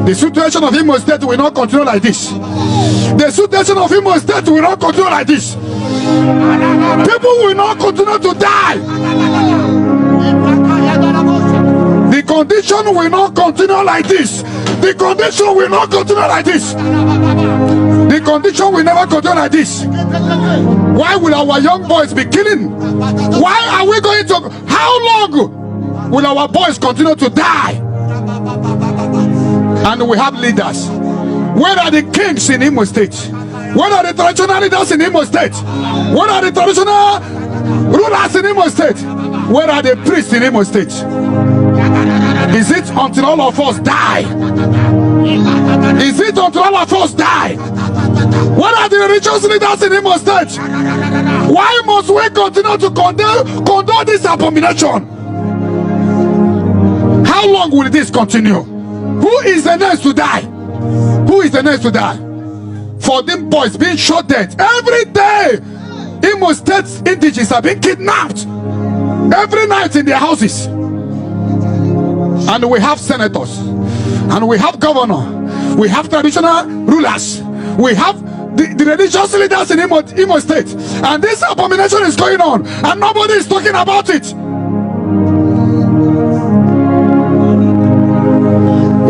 The situation of Imo State will not continue like this. The situation of Imo State will not continue like this. People will not continue to die. The condition will not continue like this. The condition will not continue like this. The condition will never continue like this. Why will our young boys be killing? Why are we going to? How long will our boys continue to die? And we have leaders. Where are the kings in Imo State? Where are the traditional leaders in Imo State? Where are the traditional rulers in Imo State? Where are the priests in Imo State? Is it until all of us die? Is it until all of us die? What are the religious leaders in Imo State? Why must we continue to condone this abomination? How long will this continue? Who is the next to die? Who is the next to die? For them boys being shot dead every day. Imo State indigenous are being kidnapped every night in their houses. And we have senators, and we have governor, we have traditional rulers, we have the religious leaders in Imo State, and this abomination is going on, and nobody is talking about it.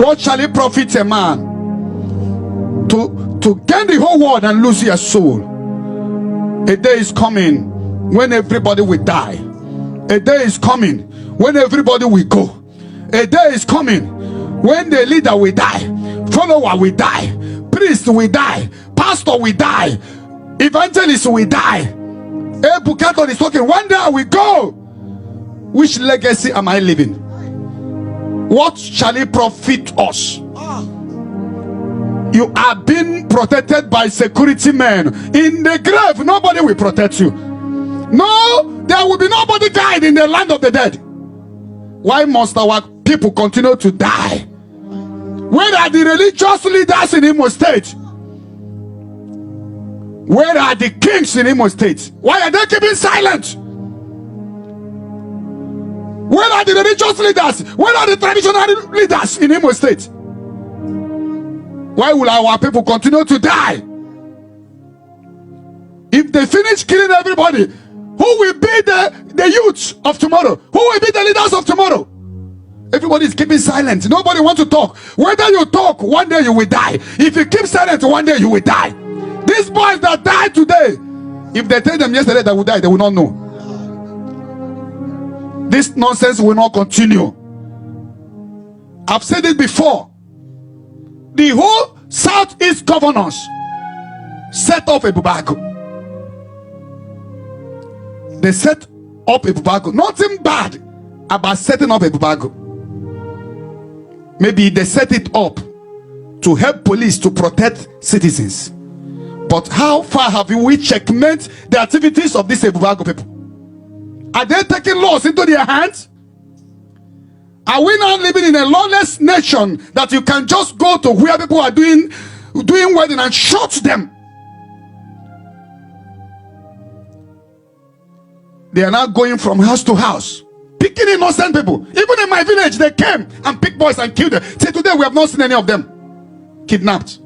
What shall it profit a man to gain the whole world and lose your soul? A day is coming when everybody will die. A day is coming when everybody will go. A day is coming when the leader will die, follower will die, priest will die, pastor will die, evangelist will die. Ebuka Obi is talking. One day I will go. Which legacy am I leaving? What shall it profit us? You are being protected by security men. In the grave, nobody will protect you. No, there will be nobody died in the land of the dead. Why must our people continue to die? Where are the religious leaders in Imo State? Where are the kings in Imo State? Why are they keeping silent? Where are the religious leaders? Where are the traditional leaders in Imo State? Why will our people continue to die? If they finish killing everybody, who will be the youth of tomorrow? Who will be the leaders of tomorrow? Everybody is keeping silent. Nobody wants to talk. Whether you talk, one day you will die. If you keep silent, one day you will die. These boys that died today, if they tell them yesterday they will die, they will not know. This nonsense will not continue. I've said it before. The whole Southeast governors set up a Ebuka. They set up a Ebuka. Nothing bad about setting up a Ebuka. Maybe they set it up to help police to protect citizens. But how far have we checkmate the activities of these Ebuka people? Are they taking laws into their hands? Are we now living in a lawless nation that you can just go to where people are doing wedding and shoot them? They are now going from house to house, picking innocent people. Even in my village, they came and picked boys and killed them. Say today we have not seen any of them kidnapped.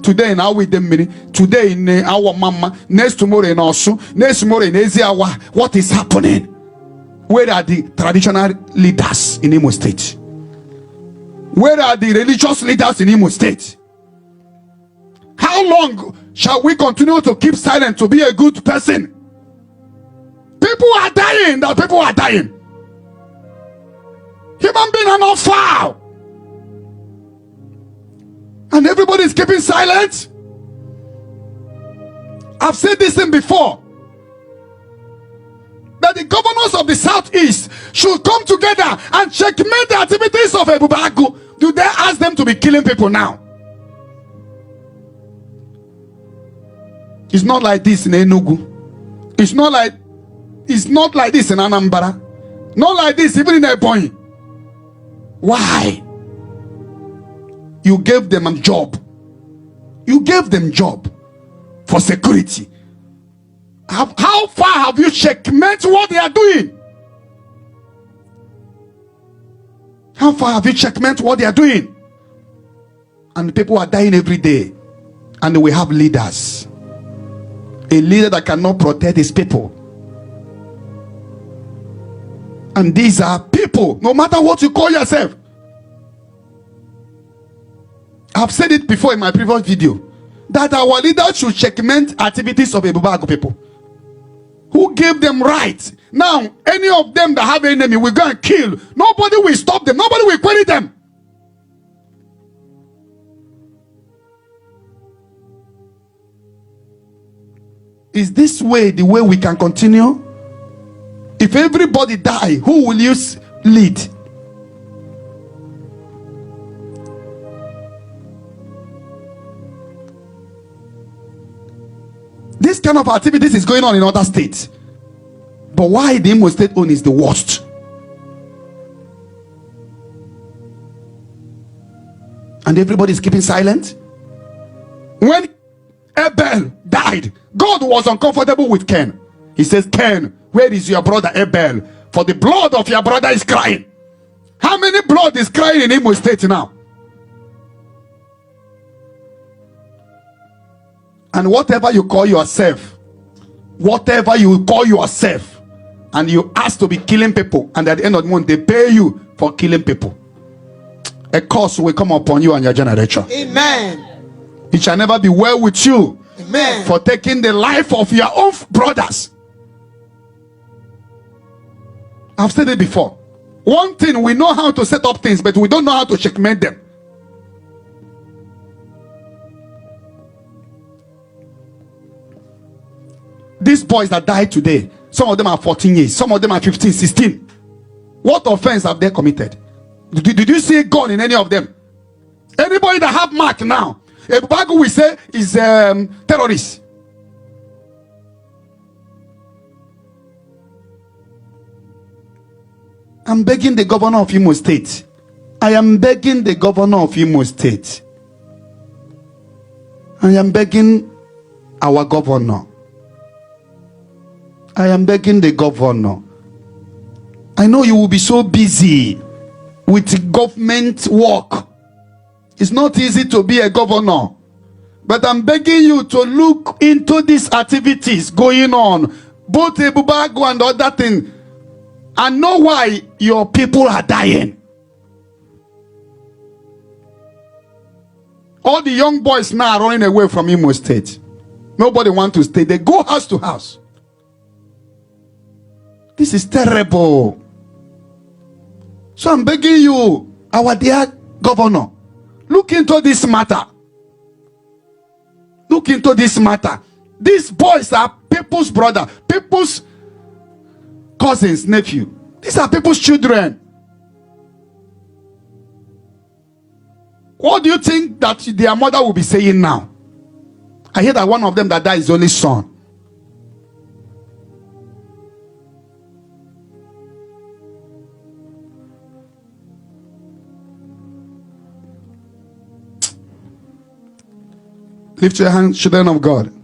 Today in our with them many, today in our mama, next tomorrow in Osu, next tomorrow in Eziawa. What is happening? Where are the traditional leaders in Imo State? Where are the religious leaders in Imo State? How long shall we continue to keep silent to be a good person? People are dying. That people are dying. Human beings are not foul. And everybody is keeping silent. I've said this thing before. That the governors of the Southeast should come together and checkmate the activities of Ebuka. Do they ask them to be killing people now? It's not like this in Enugu. It's not like this in Anambra. Not like this even in Ebonyi. Why? You gave them a job. You gave them job for security. How far have you checkmate what they are doing? How far have you checkmate what they are doing? and people are dying every day. And we have leaders. A leader that cannot protect his people. And these are people, no matter what you call yourself. I've said it before in my previous video, that our leaders should checkmate activities of Ebuka people. Who gave them right? Now, any of them that have an enemy will go and kill. Nobody will stop them. Nobody will query them. Is this way the way we can continue? If everybody die, who will you lead? This kind of activities is going on in other states. But why the Imo State own is the worst? And everybody is keeping silent? When Abel died, God was uncomfortable with Cain. He says, Cain, where is your brother Abel? For the blood of your brother is crying. How many blood is crying in Imo State now? And whatever you call yourself, and you ask to be killing people, and at the end of the month they pay you for killing people, a curse will come upon you and your generation. Amen. It shall never be well with you. Amen. For taking the life of your own brothers. I've said it before. One thing, we know how to set up things, but we don't know how to checkmate them. These boys that died today, some of them are 14 years, some of them are 15, 16. What offense have they committed? Did you see a gun in any of them? Anybody that have mark now, Ebuka we say is terrorist. I'm begging the governor of Imo State. I am begging the governor of Imo State. I am begging our governor. I am begging the governor. I know you will be so busy with government work. It's not easy to be a governor. But I'm begging you to look into these activities going on, both Ebuka and other things, and know why your people are dying. All the young boys now are running away from Imo State. Nobody wants to stay. They go house to house. This is terrible. So I'm begging you, our dear governor, look into this matter. Look into this matter. These boys are people's brother, people's cousins, nephew. These are people's children. What do you think that their mother will be saying now? I hear that one of them that died is his only son. Lift your hands, children of God.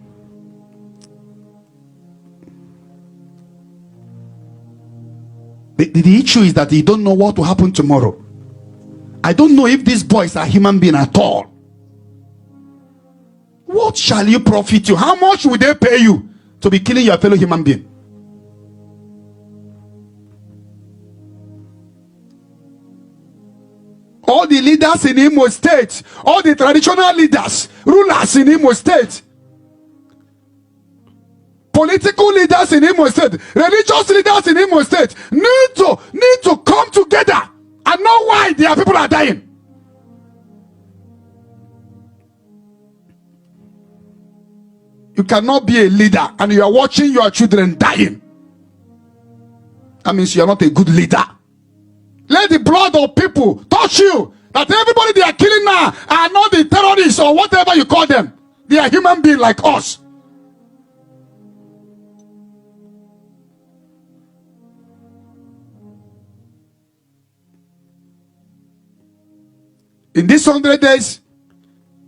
The issue is that you don't know what will happen tomorrow. I don't know if these boys are human beings at all. What shall you profit you? How much will they pay you to be killing your fellow human being? All the leaders in Imo State, all the traditional leaders, rulers in Imo State, political leaders in Imo State, religious leaders in Imo State need to come together and know why their people are dying. You cannot be a leader and you are watching your children dying. That means you are not a good leader. Let the blood of people touch you. That everybody they are killing now are not the terrorists or whatever you call them. They are human beings like us. In these 100 days,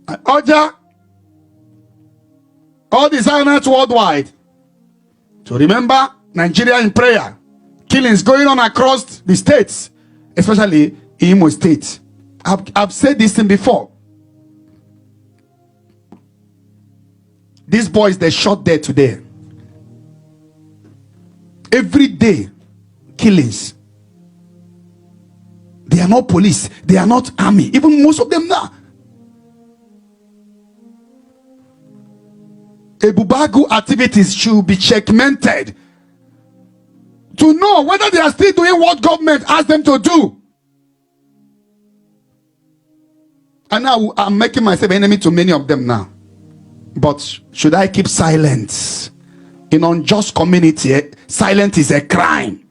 I urge all the Zionites worldwide to remember Nigeria in prayer. Killings going on across the states, especially in Imo State. I've said this thing before. These boys, they shot there today. Every day, killings. They are not police. They are not army. Even most of them now. Ebubagu activities should be checkmated to know whether they are still doing what government asked them to do. And now I'm making myself enemy to many of them now. But should I keep silent? In unjust community, silence is a crime.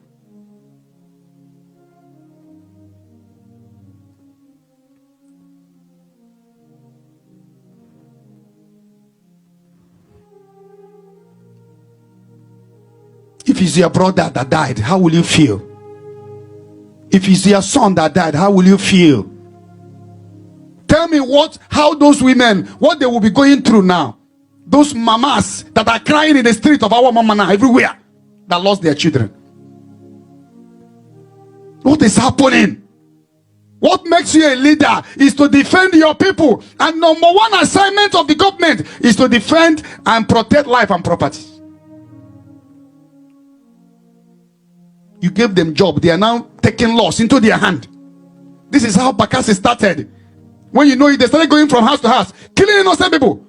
If it's your brother that died, how will you feel? If it's your son that died, how will you feel? Tell me how those women, what they will be going through now. Those mamas that are crying in the street of our mama now, everywhere, that lost their children. What is happening? What makes you a leader is to defend your people. And number one assignment of the government is to defend and protect life and property. You gave them job. They are now taking laws into their hand. This is how Bakassi started. When you know it, they started going from house to house, killing innocent people.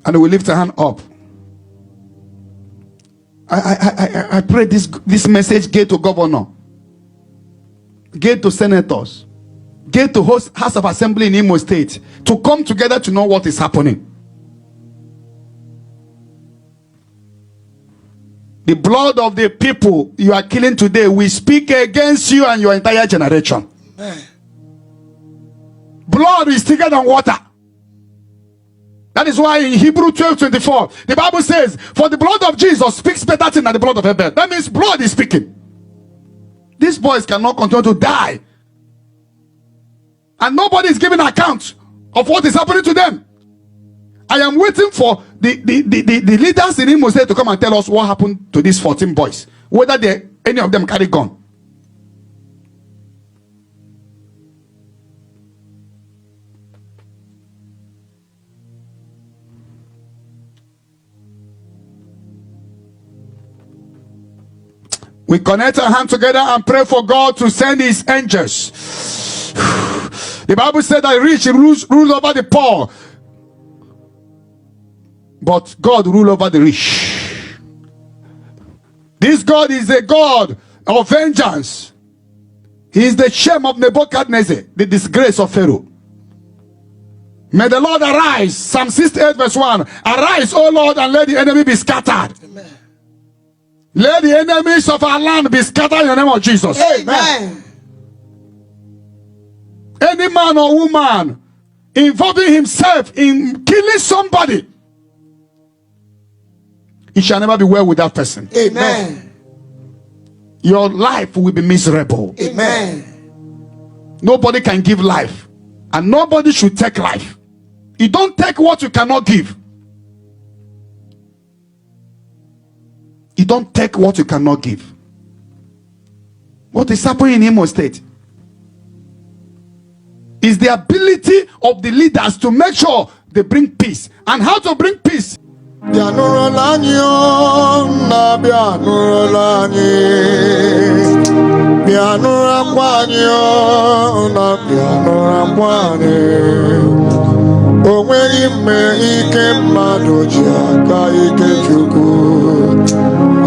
And we lift a hand up. I pray this message get to governor, get to senators, get to House of Assembly in Imo State to come together to know what is happening. The blood of the people you are killing today will speak against you and your entire generation. Amen. Blood is thicker than water. That is why in Hebrew 12:24, the Bible says, for the blood of Jesus speaks better things than the blood of Abel. That means blood is speaking. These boys cannot continue to die. And nobody is giving account of what is happening to them. I am waiting for the leaders in Imo State to come and tell us what happened to these 14 boys. Whether any of them carry gun. We connect our hands together and pray for God to send his angels. The Bible said that rich rules over the poor, but God rule over the rich. This God is a God of vengeance. He is the shame of Nebuchadnezzar, the disgrace of Pharaoh. May the Lord arise. Psalm 68 verse 1. Arise, O Lord, and let the enemy be scattered. Amen. Let the enemies of our land be scattered in the name of Jesus. Amen. Any man or woman involving himself in killing somebody, it shall never be well with that person. Amen. Your life will be miserable. Amen. Nobody can give life, and nobody should take life. You don't take what you cannot give. You don't take what you cannot give. What is happening in Imo State is the ability of the leaders to make sure they bring peace. And how to bring peace? Onweghị mme ike mmadụ ji aka ike Chukwu.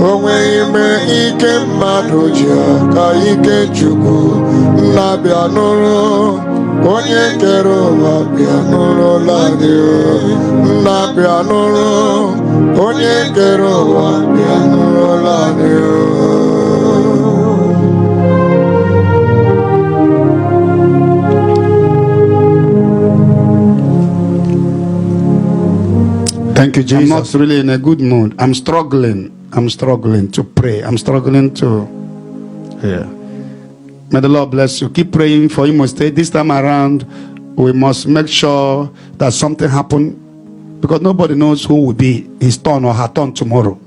Onweghị mme ike mmadụ ji aka ike Chukwu. Nna bịa nụrụ, onye kere ụwa bịa nụrụla anyị. Nna bịa nụrụ, onye kere ụwa bịa nụrụla anyị. Thank you, Jesus. I'm not really in a good mood. I'm struggling to pray. I'm struggling to hear. May the Lord bless you. Keep praying for Imo State. This time around, we must make sure that something happens, because nobody knows who will be his turn or her turn tomorrow.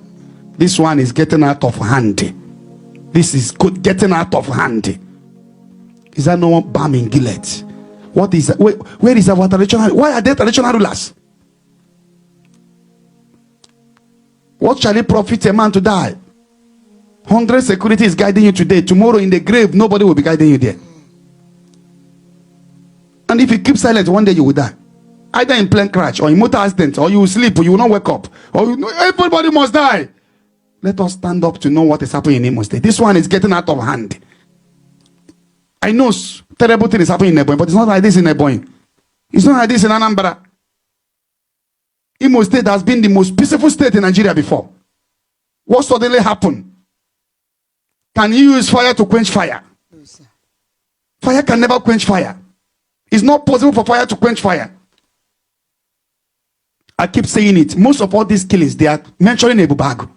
This one is getting out of hand. This is good, getting out of hand. Is that no balm in Gilead? What is that? Where is our traditional? Why are they traditional rulers? What shall it profit a man to die? 100 security is guiding you today. Tomorrow in the grave, nobody will be guiding you there. And if you keep silent, one day you will die. Either in plane crash or in motor accident, or you will sleep, or you will not wake up, or everybody must die. Let us stand up to know what is happening in Imo State. This one is getting out of hand. I know terrible thing is happening in Ebonyi, but it's not like this in Ebonyi. It's not like this in Anambra. Imo State has been the most peaceful state in Nigeria before. What suddenly happened? Can you use fire to quench fire? Yes, fire can never quench fire. It's not possible for fire to quench fire. I keep saying it. Most of all these killings, they are mentioning Ebuka Obi.